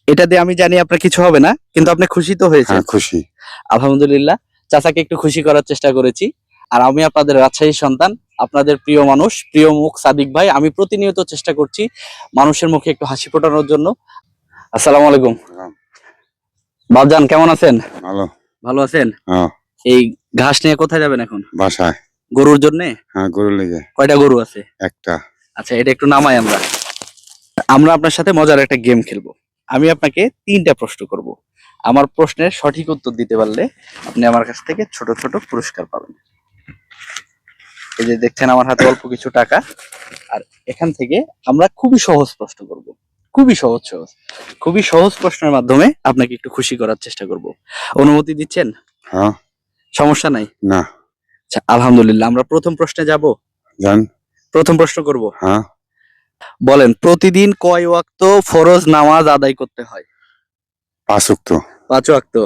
এটা দিয়ে আমি জানি আপনার কিছু হবে না, কিন্তু আপনি খুশি তো হয়েছেন? হ্যাঁ খুশি। আলহামদুলিল্লাহ, চাচাকে একটু খুশি করার চেষ্টা করেছি। আর আমি আপনাদের রাজশাহী সন্তান, আপনাদের প্রিয় মানুষ, প্রিয় মুখ সাদিক ভাই। আমি প্রতিনিয়ত চেষ্টা করছি মানুষের মুখে একটু হাসি ফোটানোর জন্য। আসসালামু আলাইকুম বাবজান, কেমন আছেন? ভালো। ভালো আছেন? হ্যাঁ। এই ঘাস নিয়ে কোথায় যাবেন এখন? বাসায়। গরুর জন্য? হ্যাঁ গরু লেগে। কয়টা গরু আছে? একটা। আচ্ছা, এটা একটু নামাই। আমরা আমরা আপনার সাথে মজার একটা গেম খেলবো। আমি আপনাকে 3টা প্রশ্ন করব। আমার প্রশ্নের সঠিক উত্তর দিতে পারলে আপনি আমার কাছ থেকে ছোট ছোট পুরস্কার পাবেন। এই যে দেখছেন আমার হাতে অল্প কিছু টাকা, আর এখান থেকে আমরা খুবই সহজ প্রশ্ন করব। খুবই সহজ খুবই সহজ প্রশ্নের মাধ্যমে আপনাকে একটু খুশি করার চেষ্টা করব। অনুমতি দিচ্ছেন? হ্যাঁ। সমস্যা নাই? না। আচ্ছা, আলহামদুলিল্লাহ, আমরা প্রথম প্রশ্নে যাব। জান। প্রথম প্রশ্ন করব। হ্যাঁ। বলেন, প্রতিদিন কয় ওয়াক্ত ফরজ নামাজ আদায় করতে হয়? 5 ওয়াক্ত। 5 ওয়াক্ত।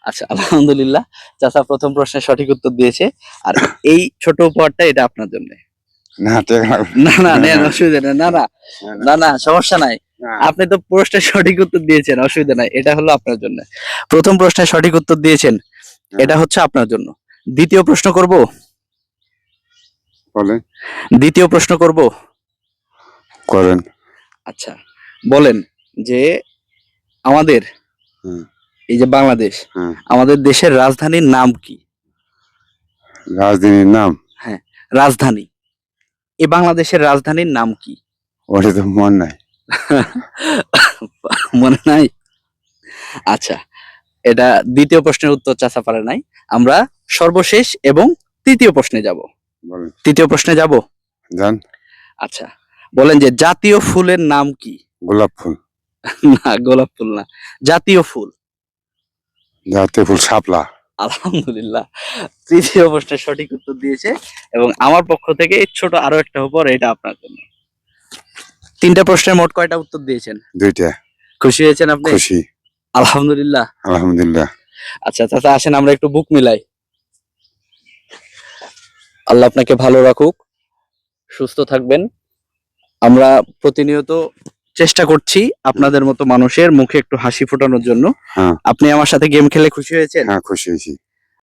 আচ্ছা, আলহামদুলিল্লাহ, চাচা প্রথম প্রশ্নের সঠিক উত্তর দিয়েছে। আর এই ছোট উপহারটা এটা আপনার জন্য। না না না, নেন, অসুবিধা নেই। না না না না, সমস্যা নাই। আপনি তো প্রশ্নের সঠিক উত্তর দিয়েছেন, অসুবিধা নাই। এটা হলো আপনার জন্য। প্রথম প্রশ্নের সঠিক উত্তর দিয়েছেন, এটা হচ্ছে আপনার জন্য। দ্বিতীয় প্রশ্ন করব। বলেন। দ্বিতীয় প্রশ্ন করব। করেন। আচ্ছা, বলেন যে আমাদের এই যে বাংলাদেশ, আমাদের দেশের রাজধানীর নাম কি? রাজধানীর নাম? হ্যাঁ, রাজধানী। এই বাংলাদেশের রাজধানীর নাম কি? ওটা তো মনে নাই। মনে নাই? আচ্ছা, এটা দ্বিতীয় প্রশ্নের উত্তর চাচা পারে নাই। আমরা সর্বশেষ এবং তৃতীয় প্রশ্নে যাব। তৃতীয় প্রশ্নে যাব। জান। আচ্ছা, বলেন যে জাতীয় ফুলের নাম কি? গোলাপ ফুল। না, গোলাপ ফুল না, জাতীয় ফুল। জাতীয় ফুল শাপলা। আলহামদুলিল্লাহ, তৃতীয় প্রশ্নের সঠিক উত্তর দিয়েছে। এবং আমার পক্ষ থেকে ছোট আরো একটা উপহার, এটা আপনার জন্য। 3টা প্রশ্নের মোট কয়টা উত্তর দিয়েছেন? 2টা। খুশি হয়েছেন আপনি? খুশি। আলহামদুলিল্লাহ। আলহামদুলিল্লাহ। আচ্ছা চাচা, আসেন আমরা একটু বুক মিলাই। আল্লাহ আপনাকে ভালো রাখুক, সুস্থ থাকবেন। আমরা প্রতিনিয়ত চেষ্টা করছি আপনাদের মতো মানুষের মুখে একটু হাসি ফোটানোর জন্য। হ্যাঁ। আপনি আমার সাথে গেম খেলে খুশি হয়েছেন? হ্যাঁ খুশি হয়েছি।